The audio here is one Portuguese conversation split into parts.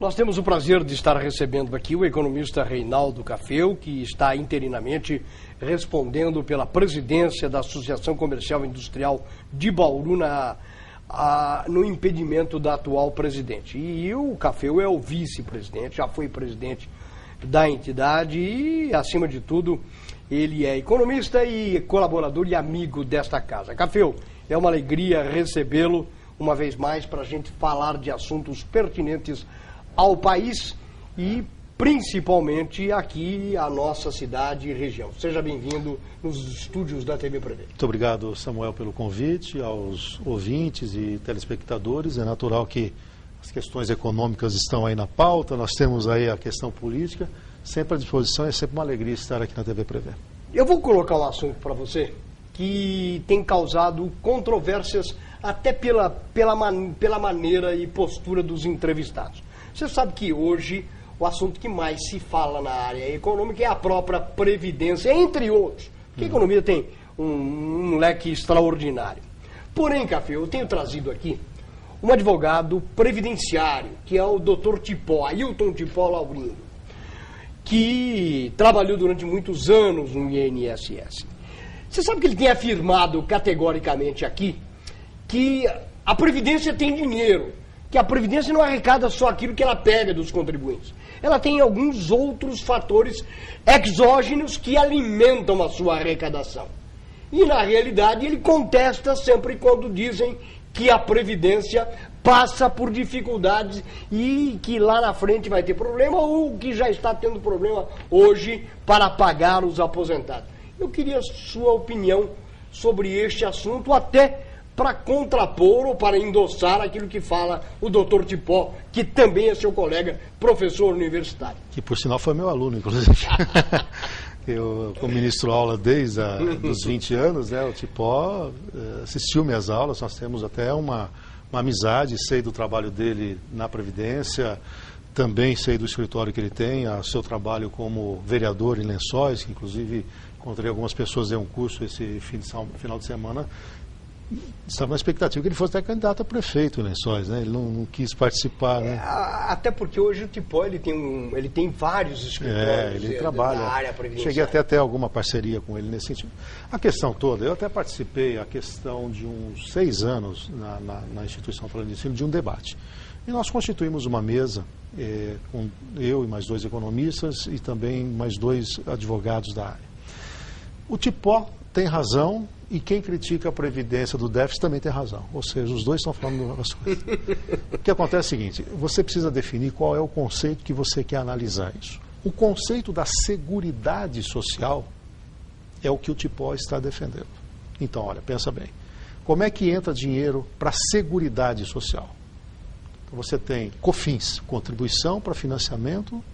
Nós temos o prazer de estar recebendo aqui o economista Reinaldo Cafeu, que está interinamente respondendo pela presidência da Associação Comercial e Industrial de Bauru no impedimento da atual presidente. E o Cafeu é o vice-presidente, já foi presidente da entidade e, acima de tudo, ele é economista e colaborador e amigo desta casa. Cafeu, é uma alegria recebê-lo uma vez mais para a gente falar de assuntos pertinentes ao país e principalmente aqui a nossa cidade e região. Seja bem-vindo nos estúdios da TV Prevê. Muito obrigado, Samuel, pelo convite, aos ouvintes e telespectadores. É natural que as questões econômicas estão aí na pauta, nós temos aí a questão política, sempre à disposição, é sempre uma alegria estar aqui na TV Prevê. Eu vou colocar um assunto para você que tem causado controvérsias até pela maneira e postura dos entrevistados. Você sabe que hoje o assunto que mais se fala na área econômica é a própria Previdência, entre outros. Porque a economia tem um leque extraordinário. Porém, Café, eu tenho trazido aqui um advogado previdenciário, que é o Dr. Tipó, Ailton Tipó Laurindo, que trabalhou durante muitos anos no INSS. Você sabe que ele tem afirmado categoricamente aqui que a Previdência tem dinheiro, que a Previdência não arrecada só aquilo que ela pega dos contribuintes. Ela tem alguns outros fatores exógenos que alimentam a sua arrecadação. E, na realidade, ele contesta sempre quando dizem que a Previdência passa por dificuldades e que lá na frente vai ter problema ou que já está tendo problema hoje para pagar os aposentados. Eu queria sua opinião sobre este assunto, até para contrapor ou para endossar aquilo que fala o doutor Tipó, que também é seu colega, professor universitário. Que, por sinal, foi meu aluno, inclusive. Eu ministro aula desde os 20 anos, né? O Tipó assistiu minhas aulas, nós temos até uma amizade, sei do trabalho dele na Previdência, também sei do escritório que ele tem, o seu trabalho como vereador em Lençóis, que inclusive encontrei algumas pessoas, dei um curso esse final de semana. Estava na expectativa que ele fosse até candidato a prefeito em Lençóis, né? Ele não quis participar, né? Até porque hoje o Tipó ele tem vários escritórios ele trabalha. Na área previdenciária. Cheguei até a ter alguma parceria com ele nesse sentido. A questão toda, eu até participei a questão de uns 6 anos na instituição falando de ensino, de um debate. E nós constituímos uma mesa, com eu e mais 2 economistas e também mais 2 advogados da área. O Tipó tem razão e quem critica a Previdência do déficit também tem razão. Ou seja, os dois estão falando das coisas. O que acontece é o seguinte, você precisa definir qual é o conceito que você quer analisar isso. O conceito da seguridade social é o que o Tipó está defendendo. Então, olha, pensa bem. Como é que entra dinheiro para a seguridade social? Então, você tem COFINS, contribuição para financiamento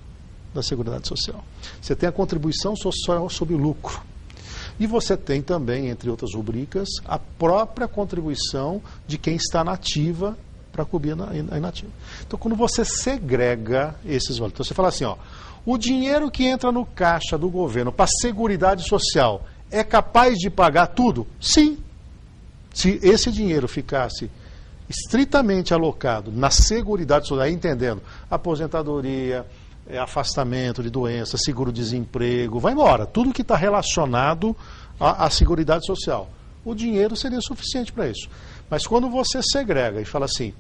da seguridade social. Você tem a contribuição social sobre o lucro. E você tem também, entre outras rubricas, a própria contribuição de quem está na ativa para cobrir a inativa. Então, quando você segrega esses valores, então você fala assim, ó, o dinheiro que entra no caixa do governo para a seguridade social é capaz de pagar tudo? Sim. Se esse dinheiro ficasse estritamente alocado na seguridade social, entendendo aposentadoria, afastamento de doença, seguro-desemprego, vai embora. Tudo que está relacionado à seguridade social. O dinheiro seria suficiente para isso. Mas quando você segrega e fala assim,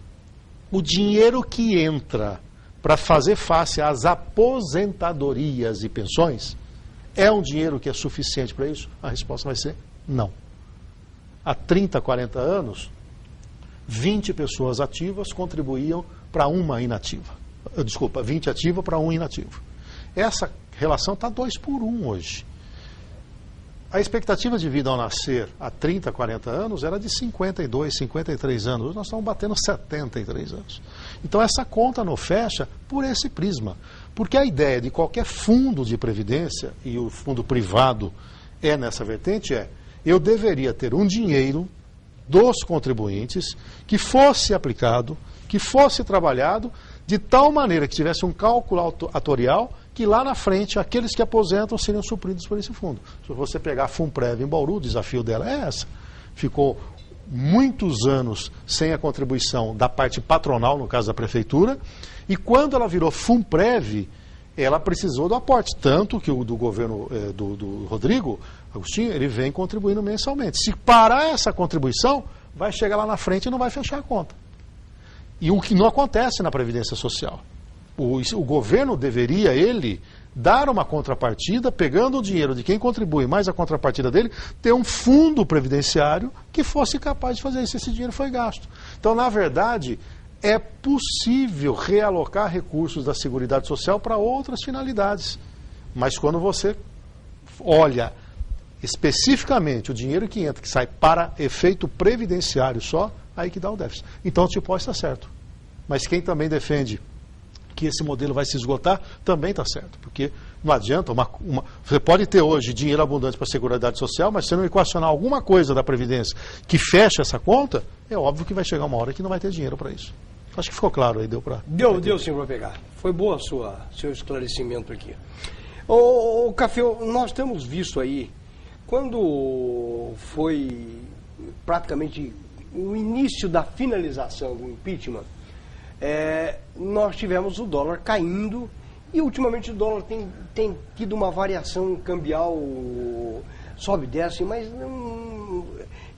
o dinheiro que entra para fazer face às aposentadorias e pensões, é um dinheiro que é suficiente para isso? A resposta vai ser não. Há 30, 40 anos, 20 pessoas ativas contribuíam para uma inativa. Desculpa, 20 ativos para 1 inativo. Essa relação está 2 por 1 hoje. A expectativa de vida ao nascer há 30, 40 anos era de 52, 53 anos. Hoje nós estamos batendo 73 anos. Então essa conta não fecha por esse prisma. Porque a ideia de qualquer fundo de previdência, e o fundo privado é nessa vertente, eu deveria ter um dinheiro dos contribuintes que fosse aplicado, que fosse trabalhado, de tal maneira que tivesse um cálculo atorial que lá na frente aqueles que aposentam seriam supridos por esse fundo. Se você pegar a Funprev em Bauru, o desafio dela é essa. Ficou muitos anos sem a contribuição da parte patronal, no caso da prefeitura, e quando ela virou FUNPREV, ela precisou do aporte, tanto que o do governo do Rodrigo Agostinho, ele vem contribuindo mensalmente. Se parar essa contribuição, vai chegar lá na frente e não vai fechar a conta. E o que não acontece na Previdência Social. O governo deveria, ele, dar uma contrapartida, pegando o dinheiro de quem contribui, mais a contrapartida dele, ter um fundo previdenciário que fosse capaz de fazer isso. Esse dinheiro foi gasto. Então, na verdade, é possível realocar recursos da Seguridade Social para outras finalidades. Mas quando você olha especificamente o dinheiro que entra, que sai para efeito previdenciário só, aí que dá o déficit. Então o tipo está certo. Mas quem também defende que esse modelo vai se esgotar, também está certo. Porque não adianta, você pode ter hoje dinheiro abundante para a Seguridade Social, mas se você não equacionar alguma coisa da Previdência que feche essa conta, é óbvio que vai chegar uma hora que não vai ter dinheiro para isso. Acho que ficou claro aí, deu para... Deu sim para pegar. Foi boa seu esclarecimento aqui. Ô Café, nós temos visto aí, quando foi praticamente o início da finalização do impeachment, nós tivemos o dólar caindo e ultimamente o dólar tem tido uma variação cambial, sobe e desce, mas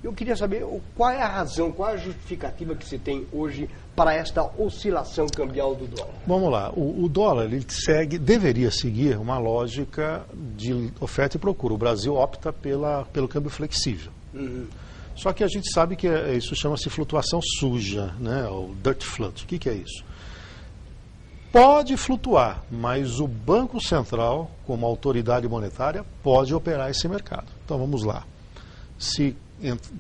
eu queria saber qual é a razão, qual é a justificativa que se tem hoje para esta oscilação cambial do dólar. Vamos lá, o dólar ele deveria seguir uma lógica de oferta e procura. O Brasil opta pelo câmbio flexível. Uhum. Só que a gente sabe que isso chama-se flutuação suja, né? O dirt flut. O que é isso? Pode flutuar, mas o Banco Central, como autoridade monetária, pode operar esse mercado. Então vamos lá. Se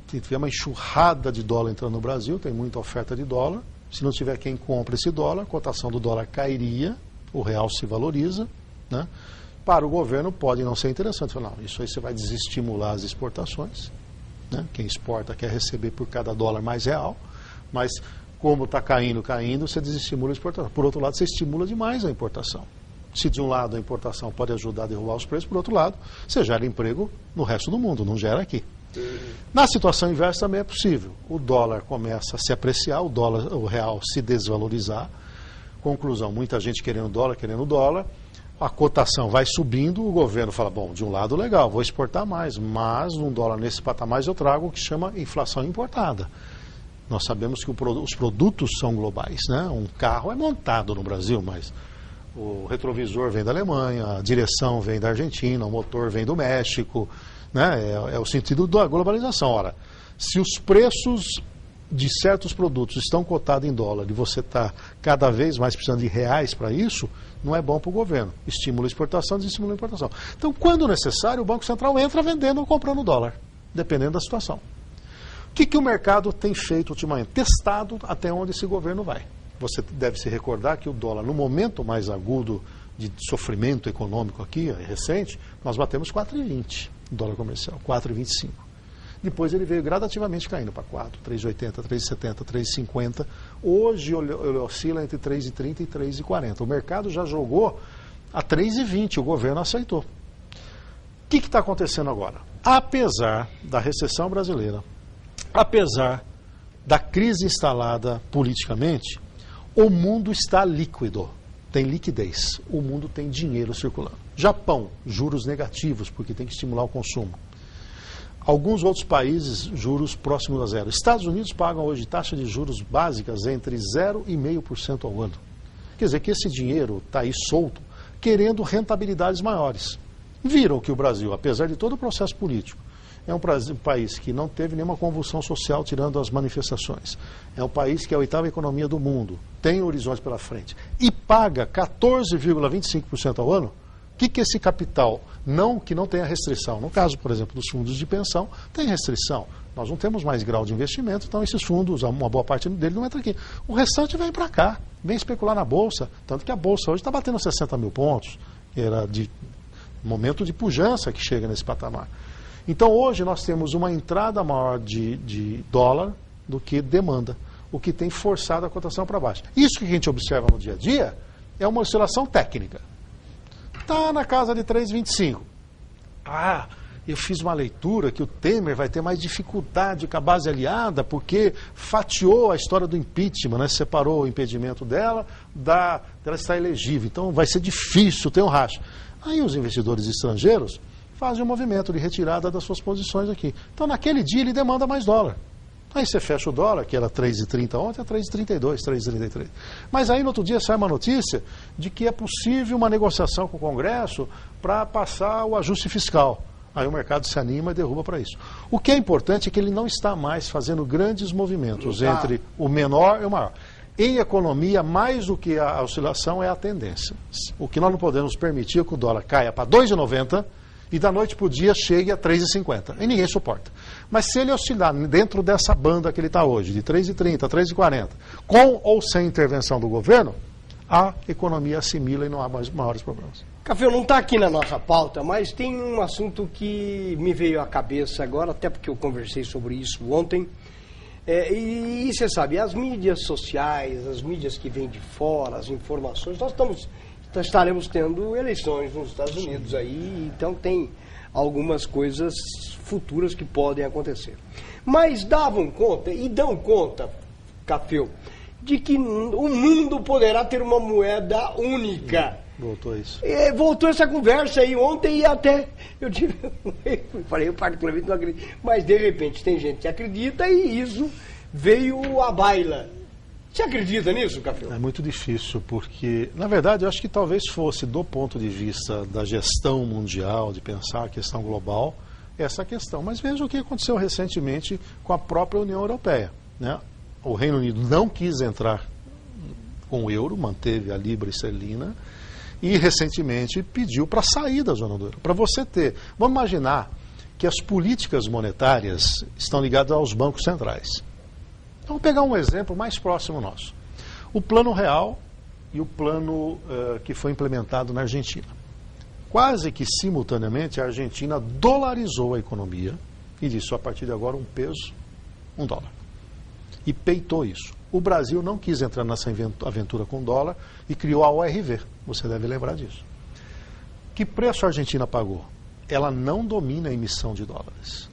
tiver uma enxurrada de dólar entrando no Brasil, tem muita oferta de dólar. Se não tiver quem compra esse dólar, a cotação do dólar cairia, o real se valoriza, né? Para o governo pode não ser interessante. Não, isso aí você vai desestimular as exportações, né? Quem exporta quer receber por cada dólar mais real, mas como está caindo, você desestimula a exportação. Por outro lado, você estimula demais a importação. Se de um lado a importação pode ajudar a derrubar os preços, por outro lado, você gera emprego no resto do mundo, não gera aqui. Na situação inversa também é possível. O dólar começa a se apreciar, o real se desvalorizar. Conclusão, muita gente querendo dólar, a cotação vai subindo, o governo fala, bom, de um lado legal, vou exportar mais, mas um dólar nesse patamar eu trago o que chama inflação importada. Nós sabemos que os produtos são globais, né? Um carro é montado no Brasil, mas o retrovisor vem da Alemanha, a direção vem da Argentina, o motor vem do México, né? É o sentido da globalização. Ora, se os preços de certos produtos estão cotados em dólar e você está cada vez mais precisando de reais para isso, não é bom para o governo. Estimula a exportação, desestimula a importação. Então, quando necessário, o Banco Central entra vendendo ou comprando dólar, dependendo da situação. O que o mercado tem feito ultimamente? Testado até onde esse governo vai. Você deve se recordar que o dólar, no momento mais agudo de sofrimento econômico aqui, recente, nós batemos 4,20 dólar comercial, 4,25. Depois ele veio gradativamente caindo para 4, 3,80, 3,70, 3,50. Hoje ele oscila entre 3,30 e 3,40. O mercado já jogou a 3,20, o governo aceitou. O que está acontecendo agora? Apesar da recessão brasileira, apesar da crise instalada politicamente, o mundo está líquido, tem liquidez, o mundo tem dinheiro circulando. Japão, juros negativos, porque tem que estimular o consumo. Alguns outros países, juros próximos a zero. Estados Unidos pagam hoje taxa de juros básicas entre 0,5% ao ano. Quer dizer que esse dinheiro está aí solto, querendo rentabilidades maiores. Viram que o Brasil, apesar de todo o processo político, é um país que não teve nenhuma convulsão social tirando as manifestações. É um país que é a 8ª economia do mundo, tem horizonte pela frente e paga 14,25% ao ano. O que esse capital, que não tenha restrição? No caso, por exemplo, dos fundos de pensão, tem restrição. Nós não temos mais grau de investimento, então esses fundos, uma boa parte dele não entra aqui. O restante vem para cá, vem especular na Bolsa, tanto que a Bolsa hoje está batendo 60 mil pontos, era de momento de pujança que chega nesse patamar. Então hoje nós temos uma entrada maior de dólar do que demanda, o que tem forçado a cotação para baixo. Isso que a gente observa no dia a dia é uma oscilação técnica. Está na casa de 3,25. eu fiz uma leitura que o Temer vai ter mais dificuldade com a base aliada, porque fatiou a história do impeachment, né? Separou o impedimento dela, dela estar elegível. Então vai ser difícil ter um racha. Aí os investidores estrangeiros fazem um movimento de retirada das suas posições aqui. Então naquele dia ele demanda mais dólar. Aí você fecha o dólar, que era 3,30 ontem, é 3,32, 3,33. Mas aí no outro dia sai uma notícia de que é possível uma negociação com o Congresso para passar o ajuste fiscal. Aí o mercado se anima e derruba para isso. O que é importante é que ele não está mais fazendo grandes movimentos entre o menor e o maior. Em economia, mais do que a oscilação é a tendência. O que nós não podemos permitir é que o dólar caia para 2,90 e da noite para o dia chegue a 3,50. E ninguém suporta. Mas se ele oscilar dentro dessa banda que ele está hoje, de 3,30 a 3,40, com ou sem intervenção do governo, a economia assimila e não há mais maiores problemas. Café, não está aqui na nossa pauta, mas tem um assunto que me veio à cabeça agora, até porque eu conversei sobre isso ontem. E você sabe, as mídias sociais, as mídias que vêm de fora, as informações, nós estaremos tendo eleições nos Estados Unidos aí, então tem algumas coisas futuras que podem acontecer. Mas davam conta, e dão conta, Café, de que o mundo poderá ter uma moeda única. Voltou isso. Voltou essa conversa aí ontem e até, eu particularmente não acredito, mas de repente tem gente que acredita e isso veio à baila. Você acredita nisso, Café? É muito difícil, porque, na verdade, eu acho que talvez fosse, do ponto de vista da gestão mundial, de pensar a questão global, essa questão. Mas veja o que aconteceu recentemente com a própria União Europeia, né? O Reino Unido não quis entrar com o euro, manteve a libra esterlina, e recentemente pediu para sair da zona do euro. Para você ter, vamos imaginar que as políticas monetárias estão ligadas aos bancos centrais. Vamos pegar um exemplo mais próximo nosso. O Plano Real e o plano que foi implementado na Argentina. Quase que simultaneamente a Argentina dolarizou a economia e disse, a partir de agora, um peso, $1. E peitou isso. O Brasil não quis entrar nessa aventura com dólar e criou a ORV. Você deve lembrar disso. Que preço a Argentina pagou? Ela não domina a emissão de dólares.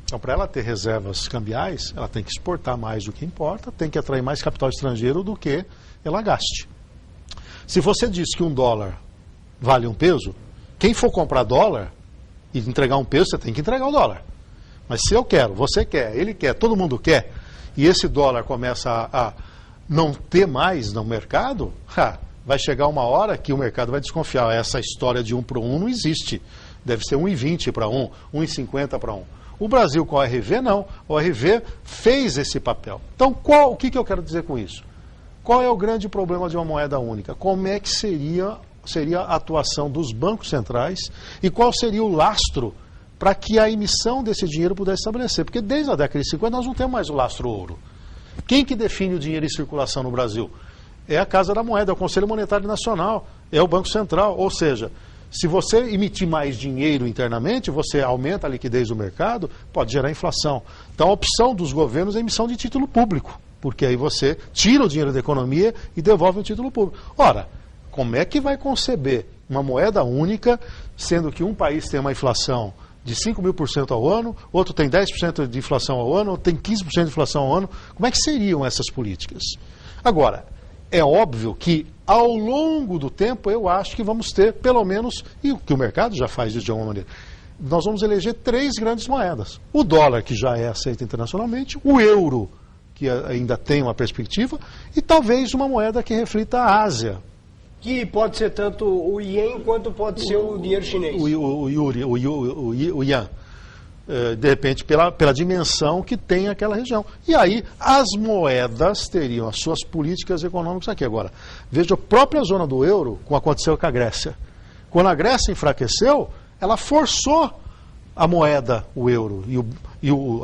Então, para ela ter reservas cambiais, ela tem que exportar mais do que importa, tem que atrair mais capital estrangeiro do que ela gaste. Se você diz que $1 vale um peso, quem for comprar dólar e entregar um peso, você tem que entregar o dólar. Mas se eu quero, você quer, ele quer, todo mundo quer, e esse dólar começa a não ter mais no mercado, vai chegar uma hora que o mercado vai desconfiar. Essa história de 1 para 1 não existe. Deve ser 1,20 para 1, 1,50 para 1. O Brasil com a ORV não. A ORV fez esse papel. Então, o que eu quero dizer com isso? Qual é o grande problema de uma moeda única? Como é que seria a atuação dos bancos centrais e qual seria o lastro para que a emissão desse dinheiro pudesse estabelecer? Porque desde a década de 50 nós não temos mais o lastro ouro. Quem que define o dinheiro em circulação no Brasil? É a Casa da Moeda, é o Conselho Monetário Nacional, é o Banco Central. Ou seja, se você emitir mais dinheiro internamente, você aumenta a liquidez do mercado, pode gerar inflação. Então a opção dos governos é a emissão de título público, porque aí você tira o dinheiro da economia e devolve o título público. Ora, como é que vai conceber uma moeda única, sendo que um país tem uma inflação de 5.000% ao ano, outro tem 10% de inflação ao ano, outro tem 15% de inflação ao ano? Como é que seriam essas políticas? Agora, é óbvio que ao longo do tempo eu acho que vamos ter pelo menos, e o que o mercado já faz isso de alguma maneira, nós vamos eleger 3 grandes moedas. O dólar, que já é aceito internacionalmente, o euro, que ainda tem uma perspectiva, e talvez uma moeda que reflita a Ásia. Que pode ser tanto o ien quanto pode ser o dinheiro chinês. O Yuan. De repente, pela dimensão que tem aquela região. E aí, as moedas teriam as suas políticas econômicas aqui. Agora, veja a própria zona do euro, como aconteceu com a Grécia. Quando a Grécia enfraqueceu, ela forçou a moeda, o euro,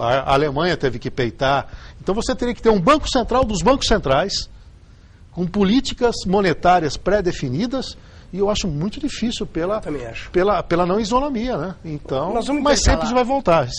a Alemanha teve que peitar. Então você teria que ter um banco central dos bancos centrais, com políticas monetárias pré-definidas, e eu acho muito difícil pela não isonomia, né? Então, mas sempre vai voltar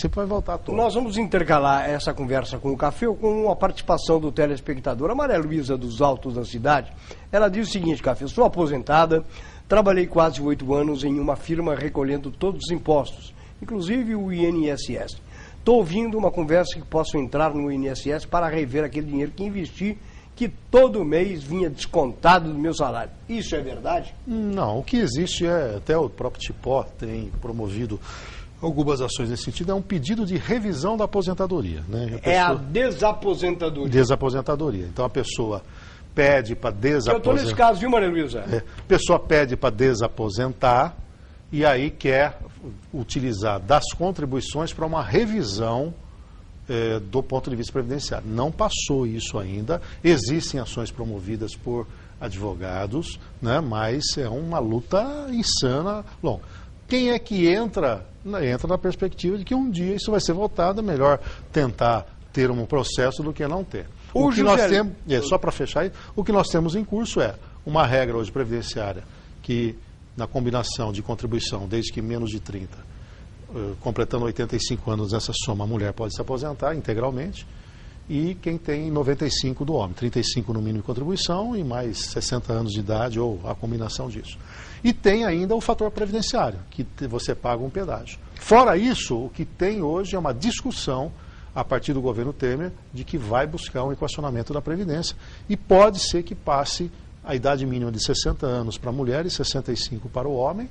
tudo. Nós vamos intercalar essa conversa com o Café com a participação do telespectador. A Maria Luísa dos Altos da Cidade, ela diz o seguinte, Café: sou aposentada, trabalhei quase 8 anos em uma firma recolhendo todos os impostos. inclusive o INSS. Estou ouvindo uma conversa que posso entrar no INSS para rever aquele dinheiro que investi, que todo mês vinha descontado do meu salário. Isso é verdade? Não, o que existe até o próprio Tipó tem promovido algumas ações nesse sentido, é um pedido de revisão da aposentadoria. Né? A desaposentadoria. Desaposentadoria. Então a pessoa pede para desaposentar. Eu estou nesse caso, viu, Maria Luísa? A pessoa pede para desaposentar e aí quer utilizar das contribuições para uma revisão do ponto de vista previdenciário. Não passou isso ainda. Existem ações promovidas por advogados, né? Mas é uma luta insana. Bom, quem é que entra na perspectiva de que um dia isso vai ser votado, é melhor tentar ter um processo do que não ter. O que nós temos, só para fechar, o que nós temos em curso é uma regra hoje previdenciária que, na combinação de contribuição, desde que menos de 30, completando 85 anos nessa soma, a mulher pode se aposentar integralmente, e quem tem 95 do homem, 35 no mínimo de contribuição e mais 60 anos de idade ou a combinação disso. E tem ainda o fator previdenciário, que você paga um pedágio. Fora isso, o que tem hoje é uma discussão a partir do governo Temer de que vai buscar um equacionamento da Previdência e pode ser que passe a idade mínima de 60 anos para a mulher e 65 para o homem,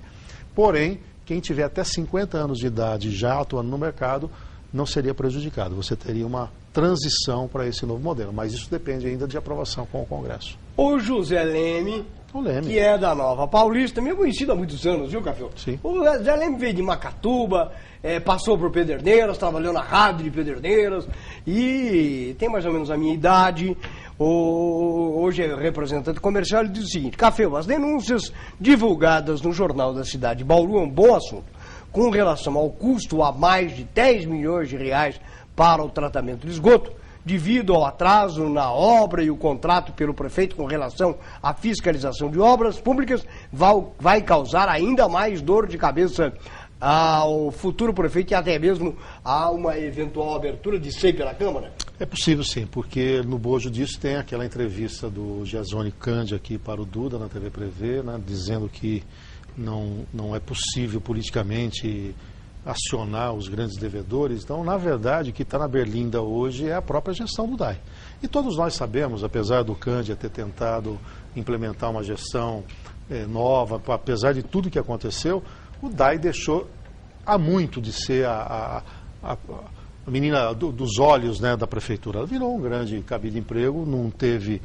porém, quem tiver até 50 anos de idade já atuando no mercado não seria prejudicado. Você teria uma transição para esse novo modelo, mas isso depende ainda de aprovação com o Congresso. O José Leme, que é da Nova Paulista, me conhecido há muitos anos, viu, Café? Sim. O José Leme veio de Macatuba, passou por Pederneiras, trabalhou na rádio de Pederneiras e tem mais ou menos a minha idade. Hoje é representante comercial e diz o seguinte: Café, as denúncias divulgadas no Jornal da Cidade de Bauru é um bom assunto, com relação ao custo a mais de 10 milhões de reais para o tratamento de esgoto, devido ao atraso na obra e o contrato pelo prefeito com relação à fiscalização de obras públicas, vai causar ainda mais dor de cabeça ao futuro prefeito e até mesmo a uma eventual abertura de SEI pela Câmara? É possível sim, porque no bojo disso tem aquela entrevista do Giasone Cândia aqui para o Duda na TV Prevê, né, dizendo que não é possível politicamente acionar os grandes devedores. Então, na verdade, o que está na berlinda hoje é a própria gestão do DAI. E todos nós sabemos, apesar do Cândia ter tentado implementar uma gestão nova, apesar de tudo que aconteceu, o DAI deixou há muito de ser a menina dos olhos, né, da prefeitura. Ela virou um grande cabide de emprego, não teve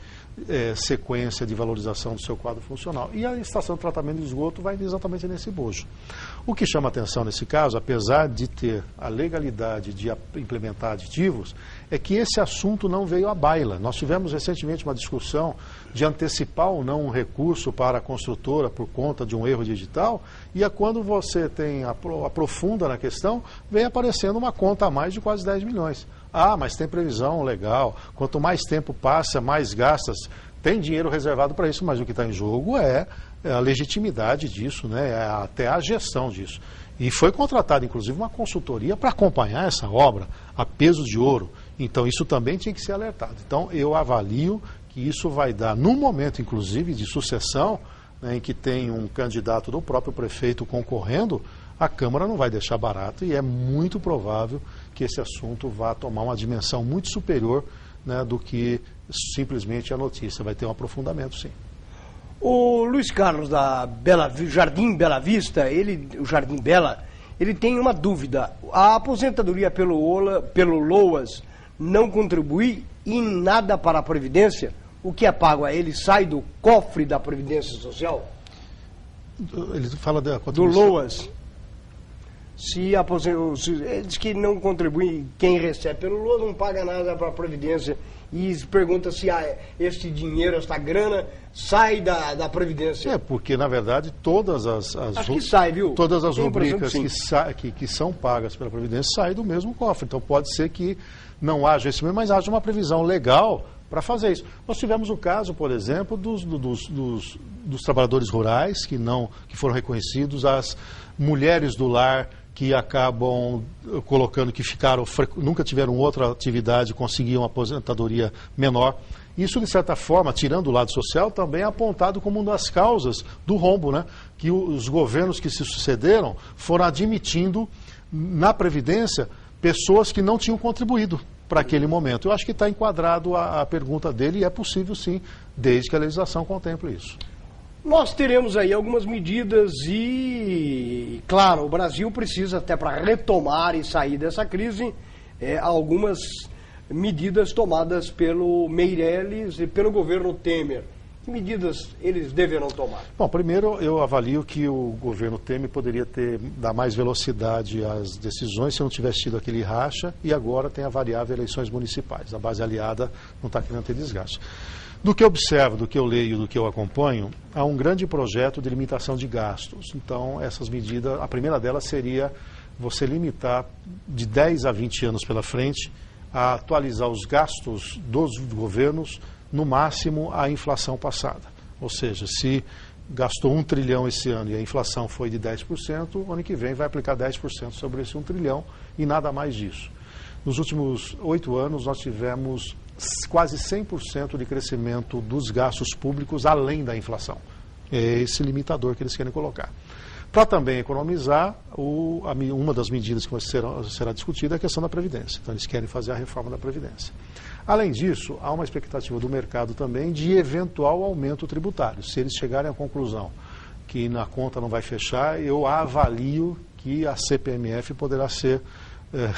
sequência de valorização do seu quadro funcional. E a estação de tratamento de esgoto vai exatamente nesse bojo. O que chama atenção nesse caso, apesar de ter a legalidade de implementar aditivos, é que esse assunto não veio à baila. Nós tivemos recentemente uma discussão de antecipar ou não um recurso para a construtora por conta de um erro digital, e quando você aprofunda na questão, vem aparecendo uma conta a mais de quase 10 milhões. Ah, mas tem previsão legal, quanto mais tempo passa, mais gastas. Tem dinheiro reservado para isso, mas o que está em jogo é a legitimidade disso, né? Até a gestão disso. E foi contratada, inclusive, uma consultoria para acompanhar essa obra a peso de ouro. Então, isso também tinha que ser alertado. Então, eu avalio que isso vai dar, num momento, inclusive, de sucessão, né, em que tem um candidato do próprio prefeito concorrendo, a Câmara não vai deixar barato e é muito provável que esse assunto vá tomar uma dimensão muito superior, né, do que simplesmente a notícia. Vai ter um aprofundamento, sim. O Luiz Carlos da Jardim Bela Vista, o Jardim Bela, ele tem uma dúvida. A aposentadoria pelo LOAS não contribui em nada para a Previdência? O que é pago a ele sai do cofre da Previdência Social? Ele fala do LOAS. Ele diz que não contribui, quem recebe pelo LOAS não paga nada para a Previdência, e pergunta se esse dinheiro, essa grana, sai da Previdência. Porque na verdade todas as Acho que sai, viu? Todas as rubricas que são pagas pela Previdência saem do mesmo cofre. Então pode ser que não haja esse mesmo, mas haja uma previsão legal para fazer isso. Nós tivemos o caso, por exemplo, dos trabalhadores rurais que foram reconhecidos, as mulheres do lar que acabam colocando que nunca tiveram outra atividade, conseguiam uma aposentadoria menor. Isso, de certa forma, tirando o lado social, também é apontado como uma das causas do rombo, né? Que os governos que se sucederam foram admitindo na Previdência pessoas que não tinham contribuído para aquele momento. Eu acho que está enquadrado a pergunta dele e é possível sim, desde que a legislação contemple isso. Nós teremos aí algumas medidas e, claro, o Brasil precisa, até para retomar e sair dessa crise, algumas medidas tomadas pelo Meirelles e pelo governo Temer. Que medidas eles deverão tomar? Bom, primeiro eu avalio que o governo Temer poderia dar mais velocidade às decisões se não tivesse tido aquele racha e agora tem a variável eleições municipais. A base aliada não está querendo ter desgaste. Do que eu observo, do que eu leio, do que eu acompanho, há um grande projeto de limitação de gastos. Então, essas medidas, a primeira delas seria você limitar de 10 a 20 anos pela frente a atualizar os gastos dos governos no máximo a inflação passada. Ou seja, se gastou 1 trilhão esse ano e a inflação foi de 10%, o ano que vem vai aplicar 10% sobre esse 1 trilhão e nada mais disso. Nos últimos 8 anos nós tivemos quase 100% de crescimento dos gastos públicos além da inflação. É esse limitador que eles querem colocar. Para também economizar, uma das medidas que será discutida é a questão da Previdência. Então, eles querem fazer a reforma da Previdência. Além disso, há uma expectativa do mercado também de eventual aumento tributário. Se eles chegarem à conclusão que na conta não vai fechar, eu avalio que a CPMF poderá ser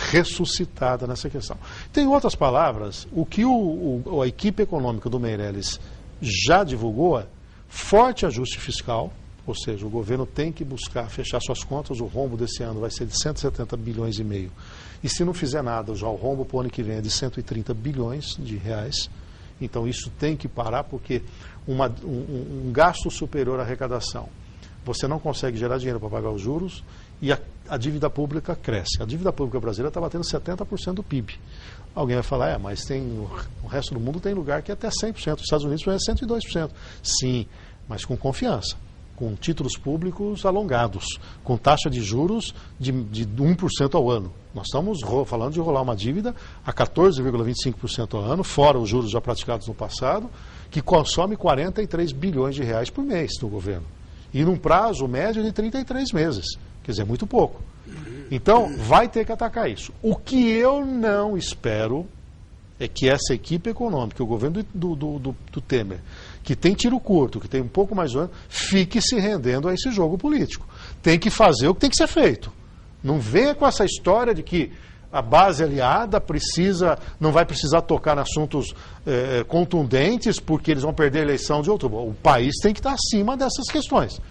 ressuscitada nessa questão. Tem outras palavras, o que a equipe econômica do Meirelles já divulgou é forte ajuste fiscal. Ou seja, o governo tem que buscar fechar suas contas, o rombo desse ano vai ser de 170 bilhões e meio. E se não fizer nada, já o rombo para o ano que vem é de 130 bilhões de reais. Então isso tem que parar porque um gasto superior à arrecadação, você não consegue gerar dinheiro para pagar os juros e a dívida pública cresce. A dívida pública brasileira está batendo 70% do PIB. Alguém vai falar, mas o resto do mundo tem lugar que é até 100%. Os Estados Unidos é 102%. Sim, mas com confiança, com títulos públicos alongados, com taxa de juros de 1% ao ano. Nós estamos falando de rolar uma dívida a 14,25% ao ano, fora os juros já praticados no passado, que consome 43 bilhões de reais por mês do governo. E num prazo médio de 33 meses. Quer dizer, muito pouco. Então, vai ter que atacar isso. O que eu não espero é que essa equipe econômica, o governo do Temer, que tem tiro curto, que tem um pouco mais de ano, fique se rendendo a esse jogo político. Tem que fazer o que tem que ser feito. Não venha com essa história de que a base aliada não vai precisar tocar em assuntos contundentes porque eles vão perder a eleição de outubro. O país tem que estar acima dessas questões.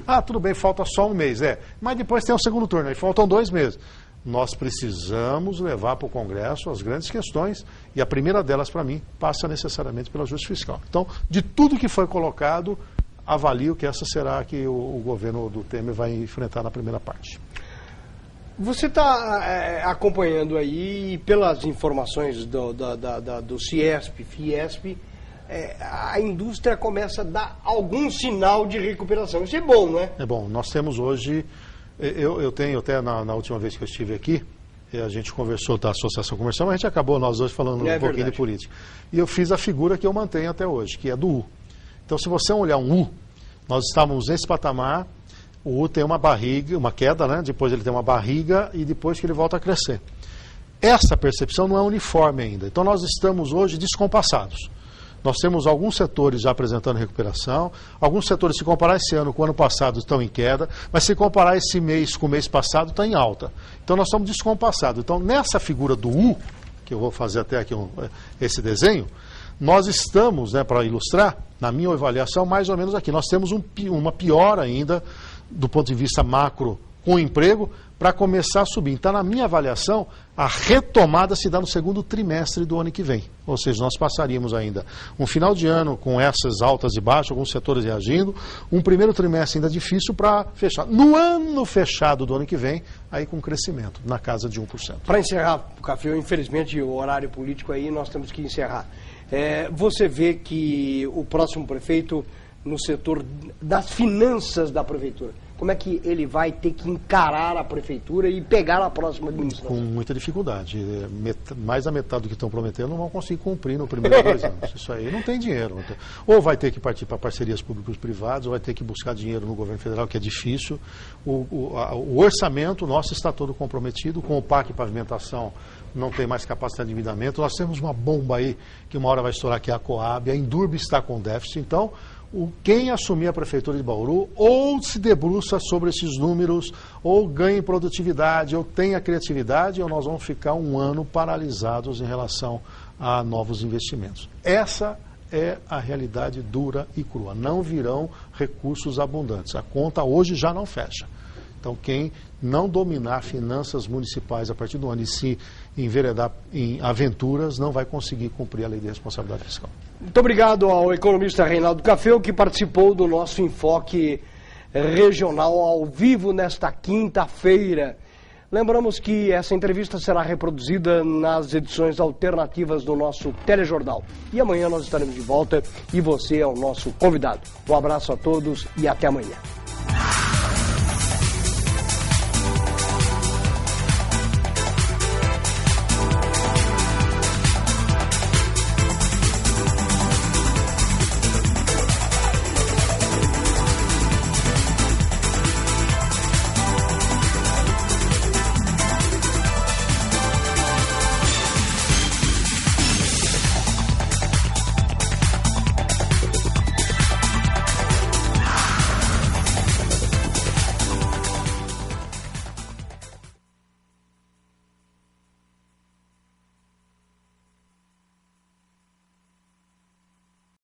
Ah, tudo bem, falta só um mês. Mas depois tem o segundo turno, aí faltam 2 meses. Nós precisamos levar para o Congresso as grandes questões e a primeira delas, para mim, passa necessariamente pelo ajuste fiscal. Então, de tudo que foi colocado, avalio que essa será que o governo do Temer vai enfrentar na primeira parte. Você está acompanhando aí, pelas informações do CIESP, FIESP, a indústria começa a dar algum sinal de recuperação. Isso é bom, não é? É bom. Nós temos hoje... Eu tenho até na última vez que eu estive aqui, a gente conversou da Associação Comercial, mas a gente acabou nós dois falando um pouquinho de política. E eu fiz a figura que eu mantenho até hoje, que é do U. Então, se você olhar um U, nós estávamos nesse patamar, o U tem uma barriga, uma queda, né? Depois ele tem uma barriga e depois que ele volta a crescer. Essa percepção não é uniforme ainda. Então, nós estamos hoje descompassados. Nós temos alguns setores já apresentando recuperação, alguns setores, se comparar esse ano com o ano passado, estão em queda, mas se comparar esse mês com o mês passado, está em alta. Então nós estamos descompassados. Então nessa figura do U, que eu vou fazer até aqui esse desenho, nós estamos, para ilustrar, na minha avaliação, mais ou menos aqui. Nós temos uma piora ainda do ponto de vista macro com o emprego, para começar a subir. Então, na minha avaliação, a retomada se dá no segundo trimestre do ano que vem. Ou seja, nós passaríamos ainda um final de ano com essas altas e baixas, alguns setores reagindo, um primeiro trimestre ainda difícil para fechar. No ano fechado do ano que vem, aí com crescimento, na casa de 1%. Para encerrar, Café, infelizmente o horário político aí nós temos que encerrar. Você vê que o próximo prefeito, no setor das finanças da prefeitura, como é que ele vai ter que encarar a prefeitura e pegar a próxima administração? Com muita dificuldade. Mais da metade do que estão prometendo não vão conseguir cumprir no primeiro 2 anos. Isso aí não tem dinheiro. Ou vai ter que partir para parcerias públicos-privados, ou vai ter que buscar dinheiro no governo federal, que é difícil. O orçamento nosso está todo comprometido, com o PAC Pavimentação não tem mais capacidade de endividamento. Nós temos uma bomba aí que uma hora vai estourar, que é a Coab, a Indurb está com déficit. Então, quem assumir a prefeitura de Bauru ou se debruça sobre esses números, ou ganha em produtividade, ou tenha criatividade, ou nós vamos ficar um ano paralisados em relação a novos investimentos. Essa é a realidade dura e crua. Não virão recursos abundantes. A conta hoje já não fecha. Então, quem não dominar finanças municipais a partir do ano e se enveredar em aventuras, não vai conseguir cumprir a lei de responsabilidade fiscal. Muito obrigado ao economista Reinaldo Cafeu, que participou do nosso enfoque regional ao vivo nesta quinta-feira. Lembramos que essa entrevista será reproduzida nas edições alternativas do nosso telejornal. E amanhã nós estaremos de volta e você é o nosso convidado. Um abraço a todos e até amanhã.